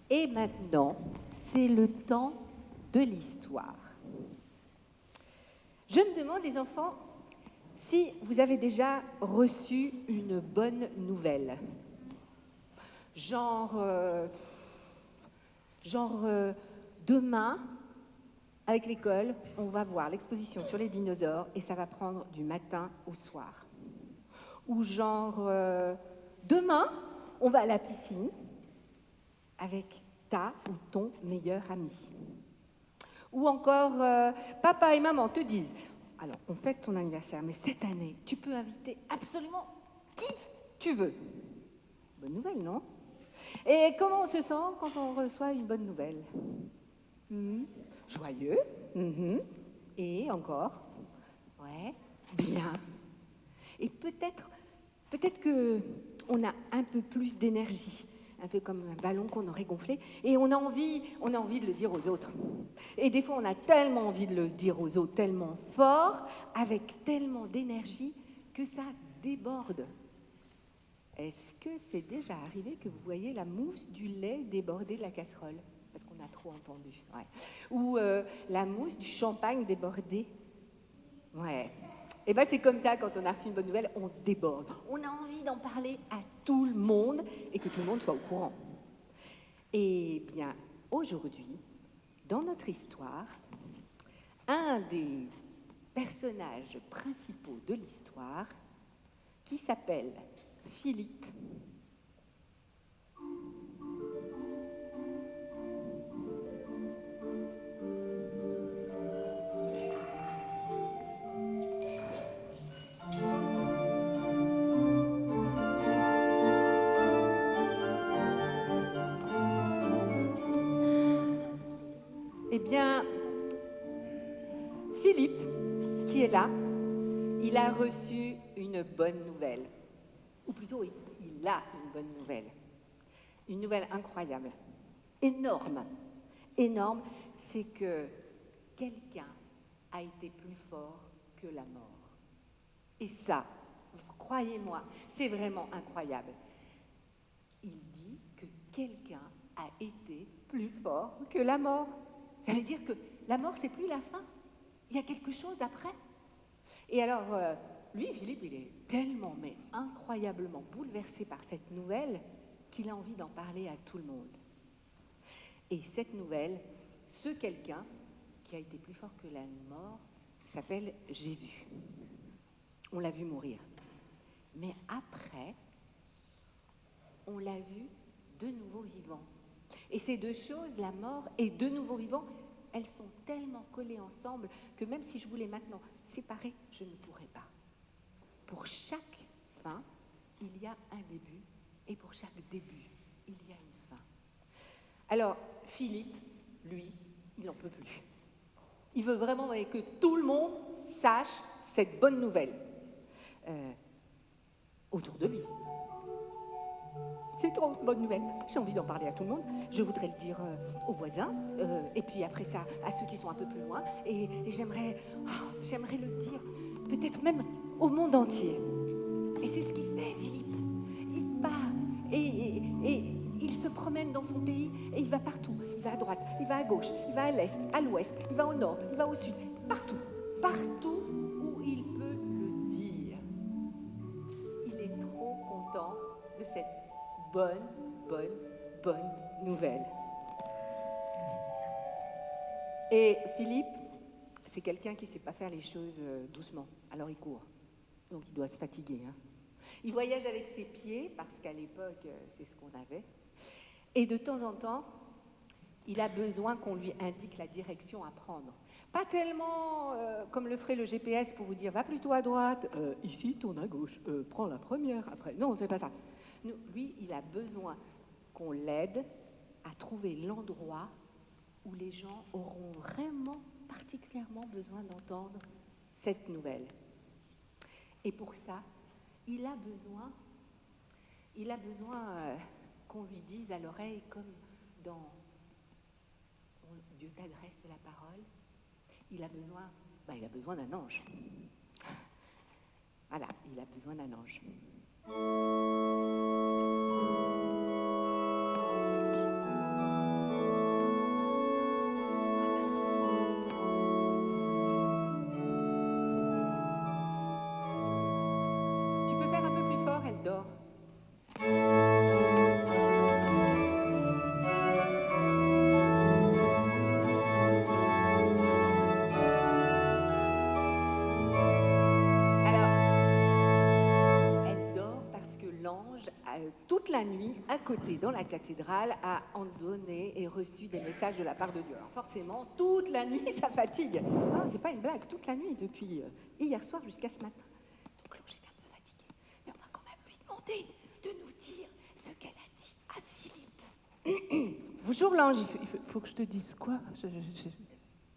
Et maintenant, c'est le temps de l'histoire. Je me demande, les enfants, si vous avez déjà reçu une bonne nouvelle. Genre, demain, avec l'école, on va voir l'exposition sur les dinosaures et ça va prendre du matin au soir. Ou genre, demain, on va à la piscine avec ta ou ton meilleur ami. Ou encore, papa et maman te disent, alors on fête ton anniversaire, mais cette année, tu peux inviter absolument qui tu veux. Bonne nouvelle, non? Et comment on se sent quand on reçoit une bonne nouvelle? Joyeux. Et encore? Ouais, bien. Et peut-être que on a un peu plus d'énergie, un peu comme un ballon qu'on aurait gonflé, et on a envie de le dire aux autres. Et des fois, on a tellement envie de le dire aux autres, tellement fort, avec tellement d'énergie, que ça déborde. Est-ce que c'est déjà arrivé que vous voyez la mousse du lait déborder de la casserole? Parce qu'on a trop entendu. Ouais. Ou la mousse du champagne déborder. Ouais. Et bien c'est comme ça, quand on a reçu une bonne nouvelle, on déborde. On a envie d'en parler à tout le monde et que tout le monde soit au courant. Et bien, aujourd'hui, dans notre histoire, un des personnages principaux de l'histoire, qui s'appelle Philippe, eh bien, Philippe, qui est là, il a reçu une bonne nouvelle. Ou plutôt, il a une bonne nouvelle. Une nouvelle incroyable, énorme. Énorme, c'est que quelqu'un a été plus fort que la mort. Et ça, croyez-moi, c'est vraiment incroyable. Il dit que quelqu'un a été plus fort que la mort. Ça veut dire que la mort, c'est plus la fin. Il y a quelque chose après. Et alors, lui, Philippe, il est tellement, mais incroyablement bouleversé par cette nouvelle qu'il a envie d'en parler à tout le monde. Et cette nouvelle, ce quelqu'un qui a été plus fort que la mort, s'appelle Jésus. On l'a vu mourir. Mais après, on l'a vu de nouveau vivant. Et ces deux choses, la mort et de nouveau vivant, elles sont tellement collées ensemble que même si je voulais maintenant séparer, je ne pourrais pas. Pour chaque fin, il y a un début, et pour chaque début, il y a une fin. Alors, Philippe, lui, il n'en peut plus. Il veut vraiment que tout le monde sache cette bonne nouvelle autour de lui. C'est trop bonne nouvelle. J'ai envie d'en parler à tout le monde. Je voudrais le dire aux voisins, et puis après ça, à ceux qui sont un peu plus loin. Et j'aimerais le dire peut-être même au monde entier. Et c'est ce qu'il fait, Philippe. Il part et il se promène dans son pays et il va partout. Il va à droite, il va à gauche, il va à l'est, à l'ouest, il va au nord, il va au sud. Partout, partout où il peut le dire. Il est trop content de cette bonne nouvelle. Et Philippe, c'est quelqu'un qui ne sait pas faire les choses doucement. Alors il court. Donc il doit se fatiguer. Il voyage avec ses pieds, parce qu'à l'époque, c'est ce qu'on avait. Et de temps en temps, il a besoin qu'on lui indique la direction à prendre. Pas tellement comme le ferait le GPS pour vous dire « va plutôt à droite, ici tourne à gauche, prends la première après ». Non, c'est pas ça. Lui, il a besoin qu'on l'aide à trouver l'endroit où les gens auront vraiment particulièrement besoin d'entendre cette nouvelle. Et pour ça, il a besoin qu'on lui dise à l'oreille, comme dans Dieu t'adresse la parole, il a besoin d'un ange. Voilà, il a besoin d'un ange. toute la nuit, à côté, dans la cathédrale, a donné et reçu des messages de la part de Dieu. Alors forcément, toute la nuit, ça fatigue. Ah, c'est pas une blague, toute la nuit, depuis hier soir jusqu'à ce matin. Donc l'ange est un peu fatigué. Mais on va quand même lui demander de nous dire ce qu'elle a dit à Philippe. Bonjour l'ange. Il faut que je te dise quoi?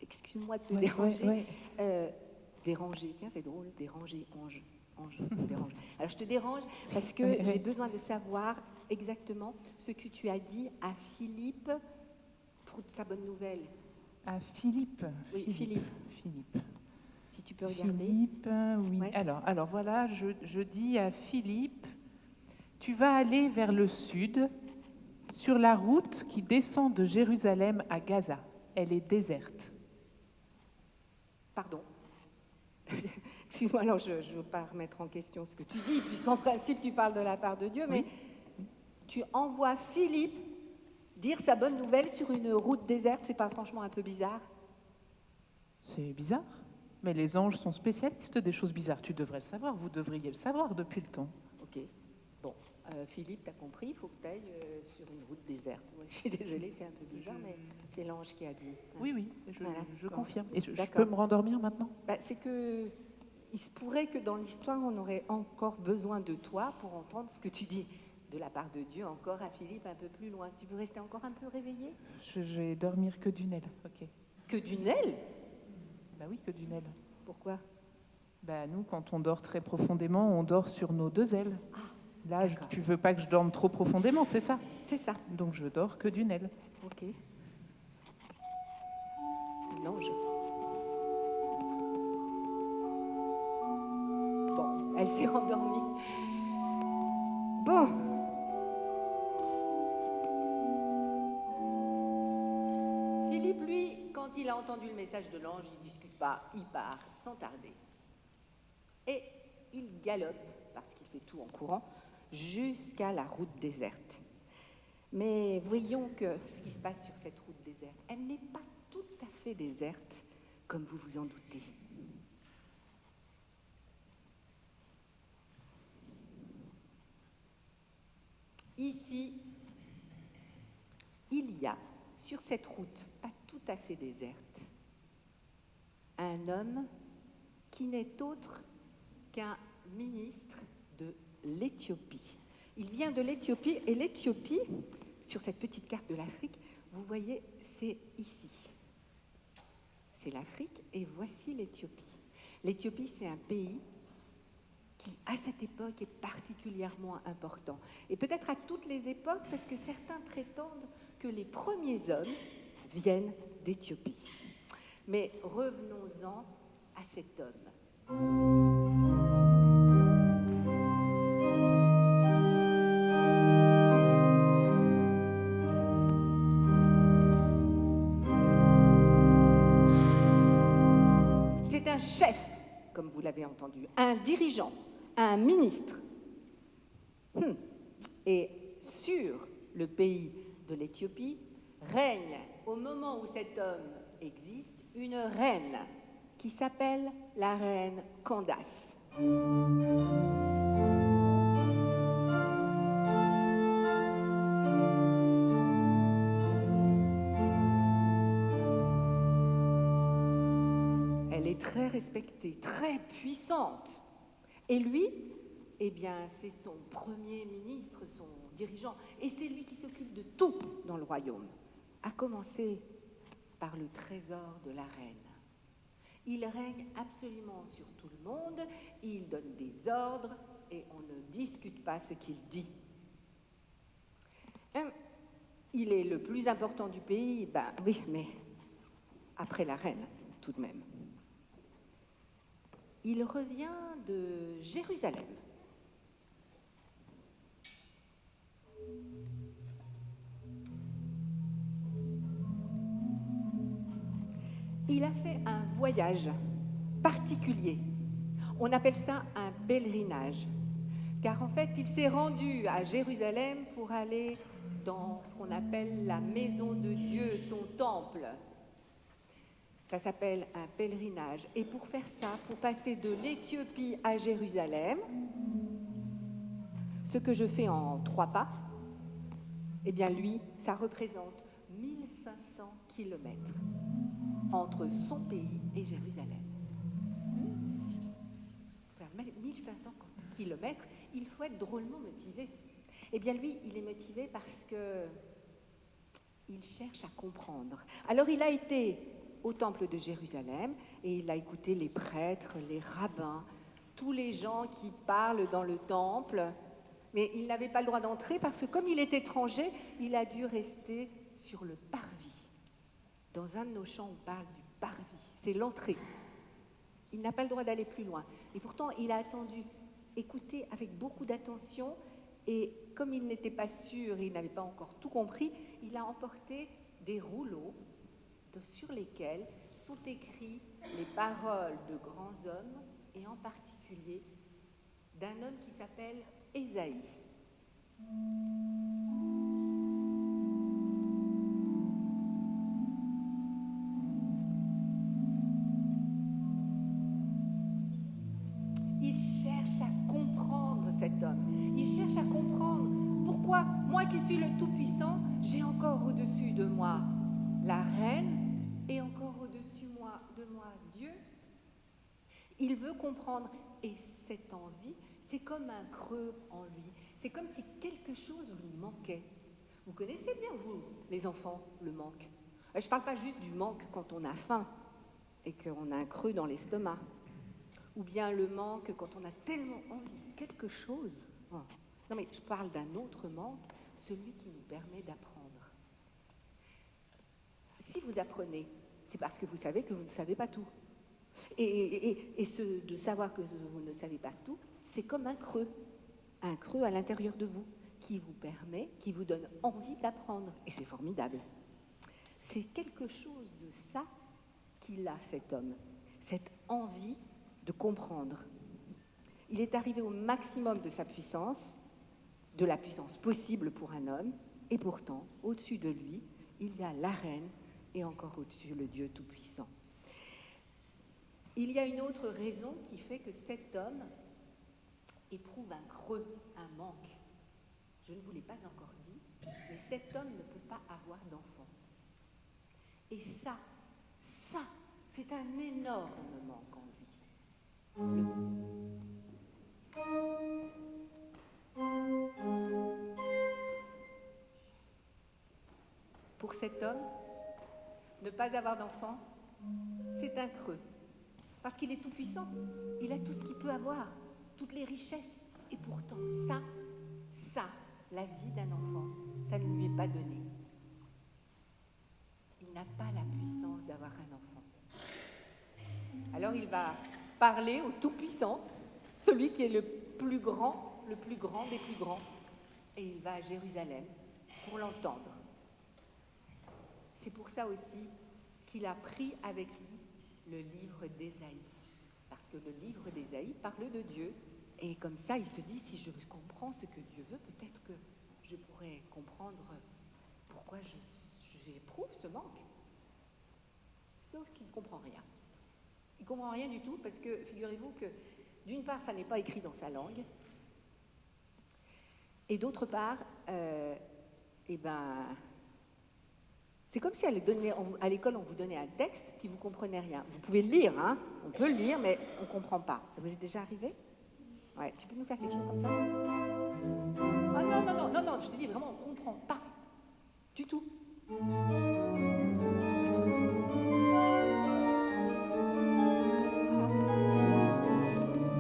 Excuse-moi de te Ouais, déranger. ouais. Déranger, tiens, c'est drôle, déranger, ange. Dérange. Alors je te dérange parce que j'ai besoin de savoir exactement ce que tu as dit à Philippe pour sa bonne nouvelle. À Philippe. Oui, Philippe. Si tu peux regarder. Philippe, oui. Ouais. Alors voilà, je dis à Philippe, tu vas aller vers le sud sur la route qui descend de Jérusalem à Gaza. Elle est déserte. Pardon. Excuse-moi, alors je ne veux pas remettre en question ce que tu dis, puisqu'en principe tu parles de la part de Dieu, mais tu envoies Philippe dire sa bonne nouvelle sur une route déserte, c'est pas franchement un peu bizarre? C'est bizarre, mais les anges sont spécialistes des choses bizarres, tu devrais le savoir, vous devriez le savoir depuis le temps. Ok, bon, Philippe, t'as compris, il faut que tu ailles sur une route déserte. Ouais, je suis désolée, c'est un peu bizarre, mais c'est l'ange qui a dit. Hein. Oui, je confirme. Et je D'accord. peux me rendormir maintenant? C'est que... Il se pourrait que dans l'histoire, on aurait encore besoin de toi pour entendre ce que tu dis de la part de Dieu encore à Philippe un peu plus loin. Tu peux rester encore un peu réveillé? Je vais dormir que d'une aile, ok. Que d'une aile? Bah oui, que d'une aile. Pourquoi? Bah nous, quand on dort très profondément, on dort sur nos deux ailes. Ah, là, tu veux pas que je dorme trop profondément, c'est ça? C'est ça. Donc je dors que d'une aile. Ok. Non, Bon, elle s'est rendormie. Bon. Philippe, lui, quand il a entendu le message de l'ange, il ne discute pas, il part sans tarder. Et il galope, parce qu'il fait tout en courant, jusqu'à la route déserte. Mais voyons que ce qui se passe sur cette route déserte, elle n'est pas tout à fait déserte, comme vous vous en doutez. Ici, il y a, sur cette route, pas tout à fait déserte, un homme qui n'est autre qu'un ministre de l'Éthiopie. Il vient de l'Éthiopie, et l'Éthiopie, sur cette petite carte de l'Afrique, vous voyez, c'est ici. C'est l'Afrique, et voici l'Éthiopie. L'Éthiopie, c'est un pays qui, à cette époque, est particulièrement important. Et peut-être à toutes les époques, parce que certains prétendent que les premiers hommes viennent d'Éthiopie. Mais revenons-en à cet homme. C'est un chef, comme vous l'avez entendu, un dirigeant, un ministre. Et sur le pays de l'Éthiopie règne, au moment où cet homme existe, une reine qui s'appelle la reine Candace. Elle est très respectée, très puissante. Et lui, eh bien, c'est son premier ministre, son dirigeant, et c'est lui qui s'occupe de tout dans le royaume, à commencer par le trésor de la reine. Il règne absolument sur tout le monde, il donne des ordres, et on ne discute pas ce qu'il dit. Il est le plus important du pays, ben oui, mais après la reine, tout de même. Il revient de Jérusalem. Il a fait un voyage particulier. On appelle ça un pèlerinage. Car en fait, il s'est rendu à Jérusalem pour aller dans ce qu'on appelle la maison de Dieu, son temple. Ça s'appelle un pèlerinage. Et pour faire ça, pour passer de l'Éthiopie à Jérusalem, Ce que je fais en 3 pas, eh bien lui, ça représente 1500 kilomètres entre son pays et Jérusalem. Pour faire 1500 kilomètres, il faut être drôlement motivé. Eh bien lui, il est motivé parce que il cherche à comprendre. Alors il a été au temple de Jérusalem et il a écouté les prêtres, les rabbins, tous les gens qui parlent dans le temple, mais il n'avait pas le droit d'entrer parce que comme il est étranger, il a dû rester sur le parvis. Dans un de nos chants, on parle du parvis, c'est l'entrée. Il n'a pas le droit d'aller plus loin. Et pourtant, il a attendu, écouté avec beaucoup d'attention, et comme il n'était pas sûr, il n'avait pas encore tout compris, il a emporté des rouleaux sur lesquels sont écrits les paroles de grands hommes, et en particulier d'un homme qui s'appelle Ésaïe. Il cherche à comprendre cet homme. Il cherche à comprendre pourquoi, moi qui suis le Tout-Puissant, j'ai encore au-dessus de moi la reine et encore au-dessus de moi Dieu. Il veut comprendre, et cette envie, c'est comme un creux en lui. C'est comme si quelque chose lui manquait. Vous connaissez bien, vous, les enfants, le manque. Je ne parle pas juste du manque quand on a faim et qu'on a un creux dans l'estomac. Ou bien le manque quand on a tellement envie de quelque chose. Non, mais je parle d'un autre manque, celui qui nous permet d'apprendre. Si vous apprenez, c'est parce que vous savez que vous ne savez pas tout. Et de savoir que vous ne savez pas tout, c'est comme un creux à l'intérieur de vous, qui vous permet, qui vous donne envie d'apprendre. Et c'est formidable. C'est quelque chose de ça qu'il a, cet homme, cette envie de comprendre. Il est arrivé au maximum de sa puissance, de la puissance possible pour un homme, et pourtant, au-dessus de lui, il y a la reine, et encore au-dessus, le Dieu Tout-Puissant. Il y a une autre raison qui fait que cet homme éprouve un creux, un manque. Je ne vous l'ai pas encore dit, mais cet homme ne peut pas avoir d'enfant. Et ça, c'est un énorme manque en lui. Pour cet homme, ne pas avoir d'enfant, c'est un creux. Parce qu'il est tout puissant, il a tout ce qu'il peut avoir, toutes les richesses. Et pourtant, ça, la vie d'un enfant, ça ne lui est pas donné. Il n'a pas la puissance d'avoir un enfant. Alors il va parler au Tout-Puissant, celui qui est le plus grand des plus grands, et il va à Jérusalem pour l'entendre. C'est pour ça aussi qu'il a pris avec lui le livre d'Ésaïe, parce que le livre d'Ésaïe parle de Dieu, et comme ça il se dit, si je comprends ce que Dieu veut, peut-être que je pourrais comprendre pourquoi j'éprouve ce manque. Sauf qu'il ne comprend rien. Il ne comprend rien du tout, parce que figurez-vous que d'une part, ça n'est pas écrit dans sa langue, et d'autre part, c'est comme si à l'école, on vous donnait un texte, puis vous ne comprenez rien. Vous pouvez le lire, hein, on peut le lire, mais on ne comprend pas. Ça vous est déjà arrivé? Ouais, tu peux nous faire quelque chose comme ça? Ah non, je te dis vraiment, on ne comprend pas du tout.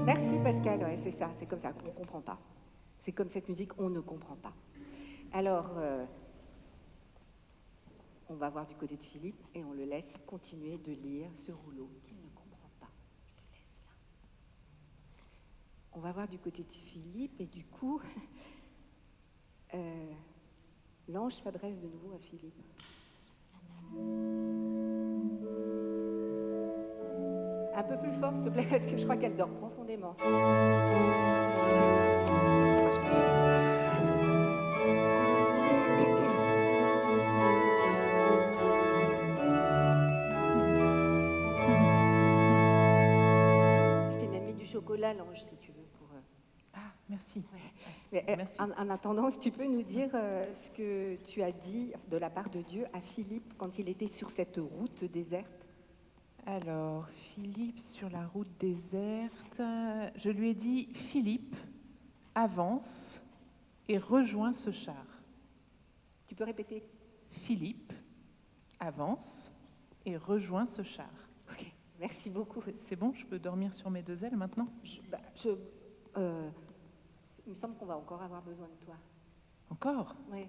Merci Pascal, ouais, c'est ça, c'est comme ça, on ne comprend pas. C'est comme cette musique, on ne comprend pas. Alors, on va voir du côté de Philippe et on le laisse continuer de lire ce rouleau qu'il ne comprend pas. Je te laisse là. On va voir du côté de Philippe et du coup, l'ange s'adresse de nouveau à Philippe. Un peu plus fort, s'il te plaît, parce que je crois qu'elle dort profondément. Je t'ai même mis du chocolat, l'ange, si tu veux. Merci. Mais, Merci. en attendant, si tu peux nous dire ce que tu as dit de la part de Dieu à Philippe quand il était sur cette route déserte. Alors, Philippe sur la route déserte, je lui ai dit, Philippe, avance et rejoins ce char. Tu peux répéter? Philippe, avance et rejoins ce char. Ok, merci beaucoup. C'est bon, je peux dormir sur mes deux ailes maintenant? Il me semble qu'on va encore avoir besoin de toi. Encore? Ouais.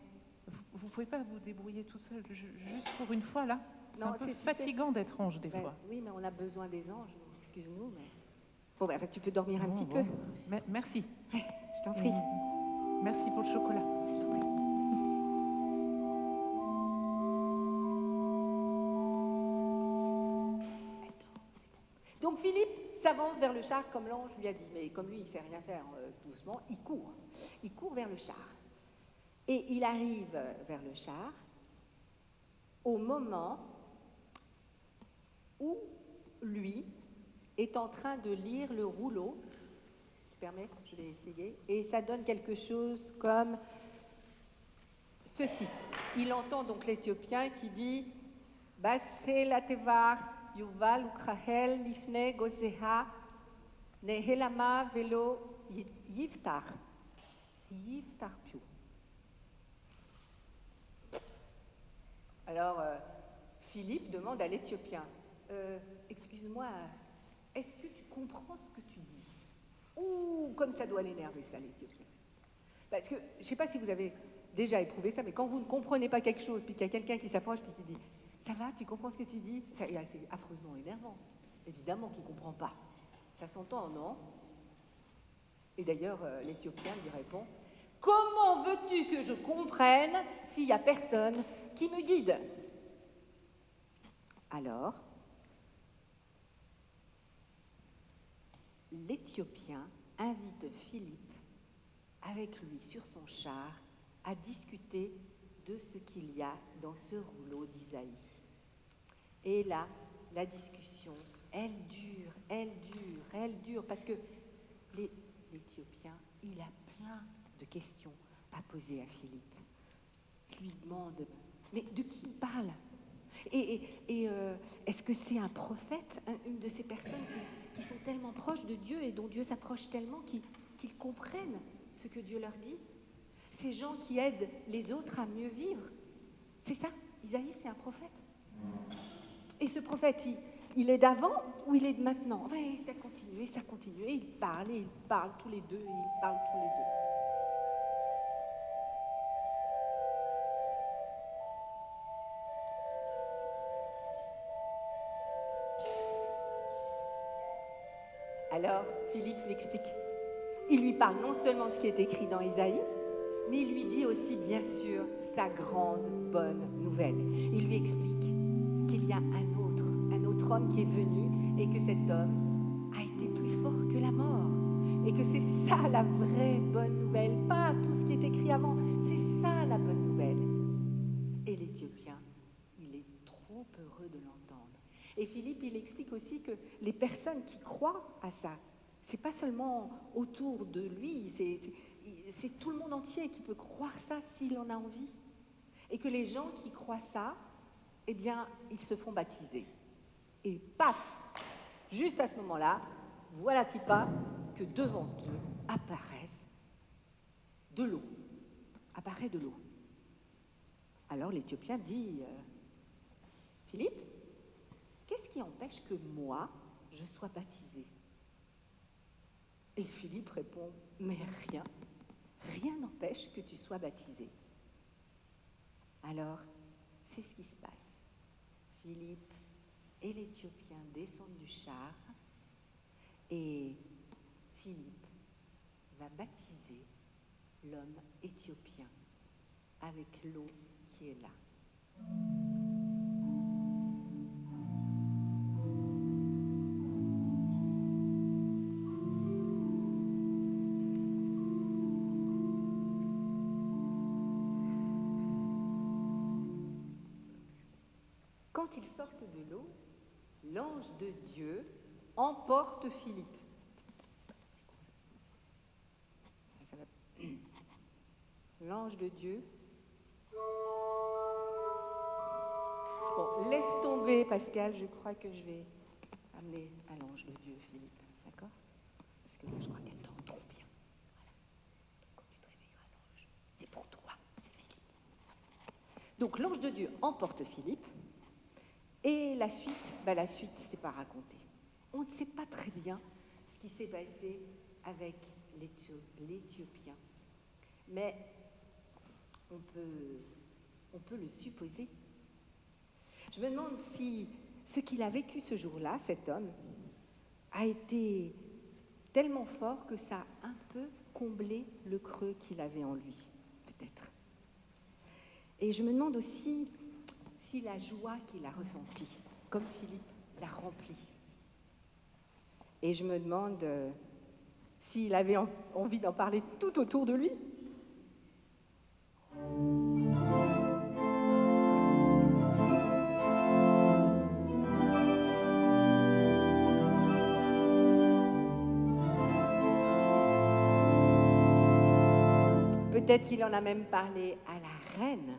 Vous pouvez pas vous débrouiller tout seul, juste pour une fois là? C'est Non, un peu c'est- fatigant d'être ange des Ben, fois. oui, mais on a besoin des anges, excuse-nous. Mais... Bon, ben, tu peux dormir un Bon, petit bon. peu. Merci. Je t'en prie. Merci pour le chocolat. Je t'en prie. Donc Philippe s'avance vers le char comme l'ange lui a dit. Mais comme lui, il ne sait rien faire doucement, il court. Il court vers le char. Et il arrive vers le char au moment où lui est en train de lire le rouleau. Tu permets? Je vais essayer. Et ça donne quelque chose comme ceci. Il entend donc l'Éthiopien qui dit « Basela tevar yuval ukrahel nifne gozeha nehelama velo yiftar piu ». Alors, Philippe demande à l'Éthiopien « Excuse-moi, est-ce que tu comprends ce que tu dis ?» Ouh, comme ça doit l'énerver, ça, l'Éthiopien. Parce que, je ne sais pas si vous avez déjà éprouvé ça, mais quand vous ne comprenez pas quelque chose, puis qu'il y a quelqu'un qui s'approche, puis qui dit « Ça va, tu comprends ce que tu dis ?» C'est affreusement énervant. Évidemment qu'il ne comprend pas. Ça s'entend, non? Et d'ailleurs, l'Éthiopien lui répond « Comment veux-tu que je comprenne s'il n'y a personne qui me guide ?» Alors, l'Éthiopien invite Philippe avec lui sur son char à discuter de ce qu'il y a dans ce rouleau d'Isaïe. Et là, la discussion, elle dure, parce que l'Éthiopien, il a plein de questions à poser à Philippe. Il lui demande, mais de qui il parle? Est-ce que c'est un prophète, une de ces personnes qui sont tellement proches de Dieu et dont Dieu s'approche tellement qu'ils comprennent ce que Dieu leur dit? Ces gens qui aident les autres à mieux vivre. C'est ça, Isaïe, c'est un prophète. Et ce prophète, il est d'avant ou il est de maintenant? Oui, ça continue, et ils parlent tous les deux. Alors, Philippe lui explique. Il lui parle non seulement de ce qui est écrit dans Isaïe, mais il lui dit aussi, bien sûr, sa grande bonne nouvelle. Il lui explique qu'il y a un autre homme qui est venu et que cet homme a été plus fort que la mort. Et que c'est ça la vraie bonne nouvelle, pas tout ce qui est écrit avant, c'est ça la bonne nouvelle. Et l'Éthiopien, il est trop heureux de l'entendre. Et Philippe, il explique aussi que les personnes qui croient à ça, c'est pas seulement autour de lui, c'est tout le monde entier qui peut croire ça s'il en a envie. Et que les gens qui croient ça, eh bien, ils se font baptiser. Et paf, juste à ce moment-là, voilà-t-il pas que devant eux apparaisse de l'eau. Apparaît de l'eau. Alors l'Éthiopien dit, Philippe, qu'est-ce qui empêche que moi, je sois baptisé? Et Philippe répond, mais rien n'empêche que tu sois baptisé. Alors, c'est ce qui se passe. Philippe et l'Éthiopien descendent du char et Philippe va baptiser l'homme éthiopien avec l'eau qui est là. Quand ils sortent de l'eau, l'ange de Dieu emporte Philippe. L'ange de Dieu. Bon, laisse tomber, Pascal, je crois que je vais amener à l'ange de Dieu, Philippe. D'accord? Parce que moi, je crois qu'elle dort trop bien. Voilà. Quand tu te réveilleras, l'ange, c'est pour toi, c'est Philippe. Donc, l'ange de Dieu emporte Philippe. Et la suite, c'est pas raconté. On ne sait pas très bien ce qui s'est passé avec l'Éthiopien. Mais on peut le supposer. Je me demande si ce qu'il a vécu ce jour-là, cet homme, a été tellement fort que ça a un peu comblé le creux qu'il avait en lui, peut-être. Et je me demande aussi si la joie qu'il a ressentie, comme Philippe, l'a rempli. Et je me demande s'il avait envie d'en parler tout autour de lui. Peut-être qu'il en a même parlé à la reine.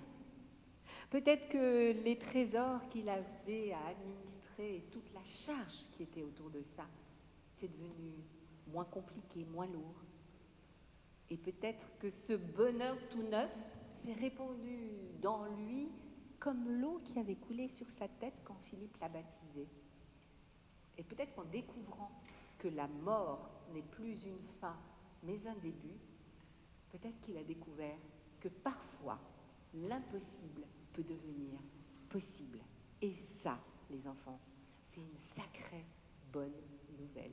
Peut-être que les trésors qu'il avait à administrer et toute la charge qui était autour de ça, c'est devenu moins compliqué, moins lourd. Et peut-être que ce bonheur tout neuf s'est répandu dans lui comme l'eau qui avait coulé sur sa tête quand Philippe l'a baptisé. Et peut-être qu'en découvrant que la mort n'est plus une fin, mais un début, peut-être qu'il a découvert que parfois, l'impossible peut devenir possible. Et ça, les enfants, c'est une sacrée bonne nouvelle.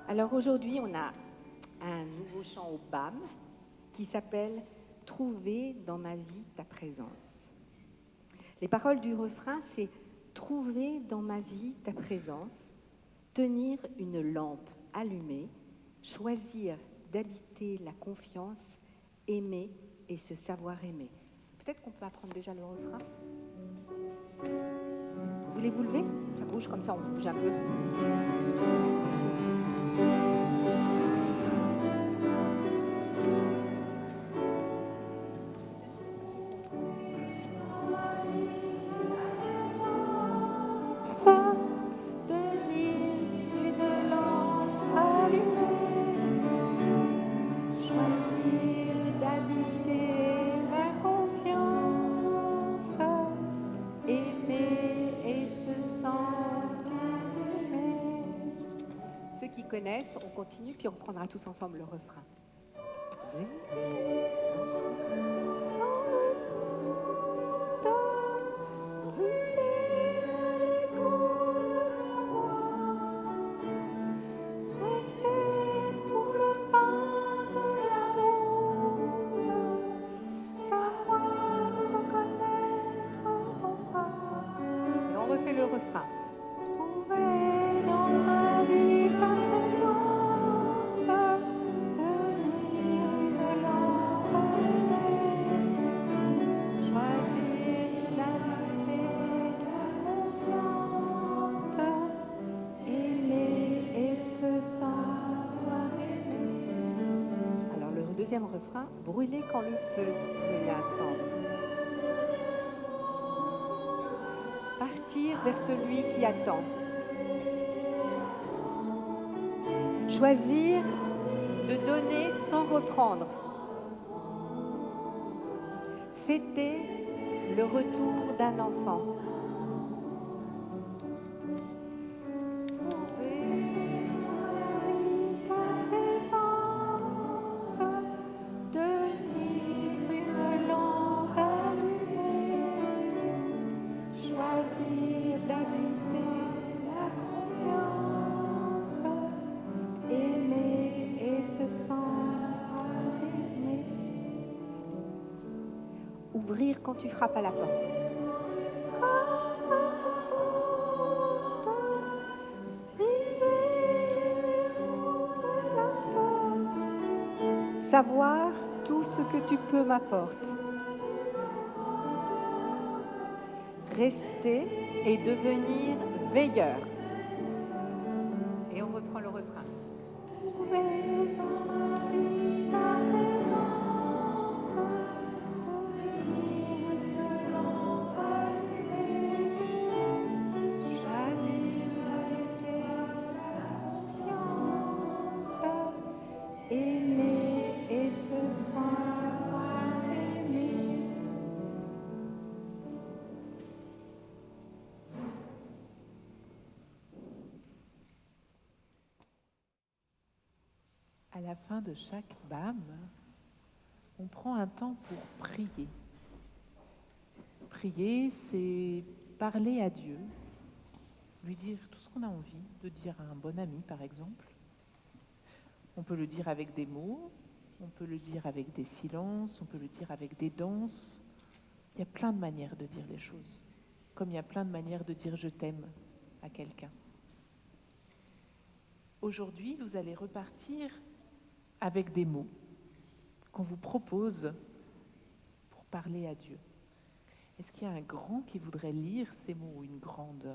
Alors aujourd'hui, on a un nouveau chant au BAM qui s'appelle « Trouver dans ma vie ta présence ». Les paroles du refrain, c'est « Trouver dans ma vie ta présence, tenir une lampe allumée, choisir d'habiter la confiance, aimer et se savoir aimer ». Peut-être qu'on peut apprendre déjà le refrain. Voulez-vous lever? Ça bouge comme ça, on bouge un peu. Connaissent, on continue, puis on reprendra tous ensemble le refrain. Et on refait le refrain. Deuxième refrain, brûler quand le feu brûle ensemble. Partir vers celui qui attend. Choisir de donner sans reprendre. Fêter le retour d'un enfant. Ouvrir quand tu frappes à la porte. Savoir tout ce que tu peux m'apporter. Rester et devenir veilleur. Et on reprend le refrain. À la fin de chaque BAM, on prend un temps pour prier. Prier, c'est parler à Dieu, lui dire tout ce qu'on a envie de dire à un bon ami, par exemple. On peut le dire avec des mots, on peut le dire avec des silences, on peut le dire avec des danses. Il y a plein de manières de dire les choses, comme il y a plein de manières de dire « je t'aime » à quelqu'un. Aujourd'hui, vous allez repartir avec des mots qu'on vous propose pour parler à Dieu. Est-ce qu'il y a un grand qui voudrait lire ces mots ou une grande?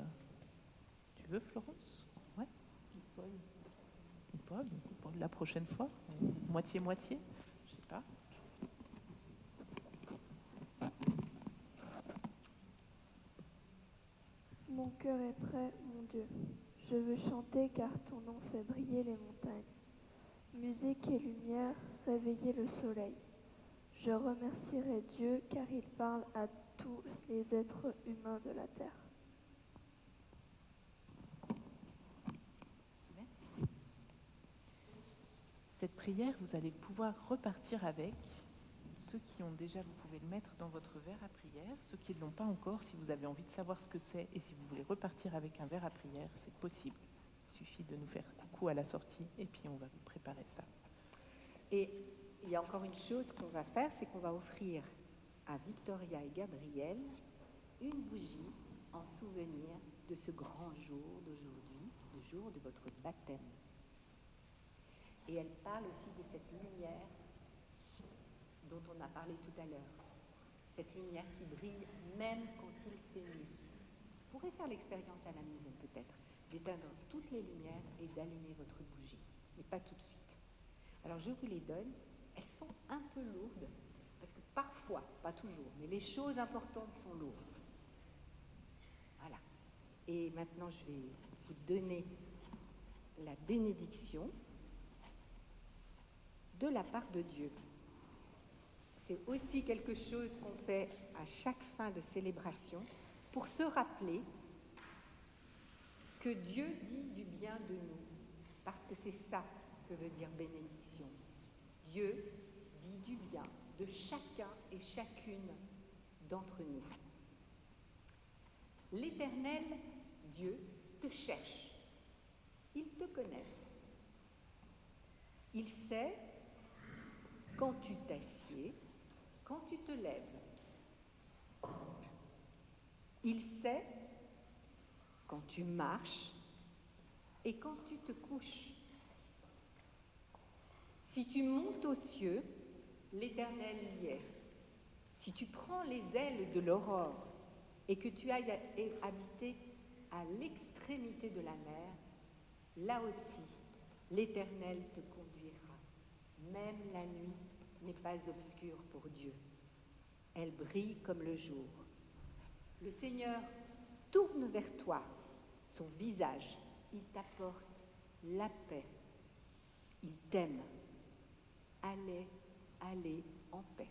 Tu veux, Florence? Ouais. Ou pas, la prochaine fois? Moitié-moitié? Je sais pas. Mon cœur est prêt, mon Dieu. Je veux chanter car ton nom fait briller les montagnes. Musique et lumière, réveiller le soleil. Je remercierai Dieu car il parle à tous les êtres humains de la terre. Merci. Cette prière, vous allez pouvoir repartir avec. Ceux qui ont déjà, vous pouvez le mettre dans votre verre à prière. Ceux qui ne l'ont pas encore, si vous avez envie de savoir ce que c'est et si vous voulez repartir avec un verre à prière, c'est possible. Il suffit de nous faire coucou à la sortie et puis on va vous préparer ça. Et il y a encore une chose qu'on va faire, c'est qu'on va offrir à Victoria et Gabriel une bougie en souvenir de ce grand jour d'aujourd'hui, le jour de votre baptême. Et elle parle aussi de cette lumière dont on a parlé tout à l'heure. Cette lumière qui brille même quand il fait nuit. Vous pourrez faire l'expérience à la maison peut-être, d'éteindre toutes les lumières et d'allumer votre bougie, mais pas tout de suite. Alors je vous les donne, elles sont un peu lourdes, parce que parfois, pas toujours, mais les choses importantes sont lourdes. Voilà. Et maintenant je vais vous donner la bénédiction de la part de Dieu. C'est aussi quelque chose qu'on fait à chaque fin de célébration pour se rappeler que Dieu dit du bien de nous, parce que c'est ça que veut dire bénédiction. Dieu dit du bien de chacun et chacune d'entre nous. L'Éternel, Dieu, te cherche. Il te connaît. Il sait quand tu t'assieds, quand tu te lèves. Il sait quand tu marches et quand tu te couches. Si tu montes aux cieux, l'Éternel y est. Si tu prends les ailes de l'aurore et que tu ailles habiter à l'extrémité de la mer, là aussi, l'Éternel te conduira. Même la nuit n'est pas obscure pour Dieu. Elle brille comme le jour. Le Seigneur tourne vers toi son visage. Il t'apporte la paix. Il t'aime. allez en paix.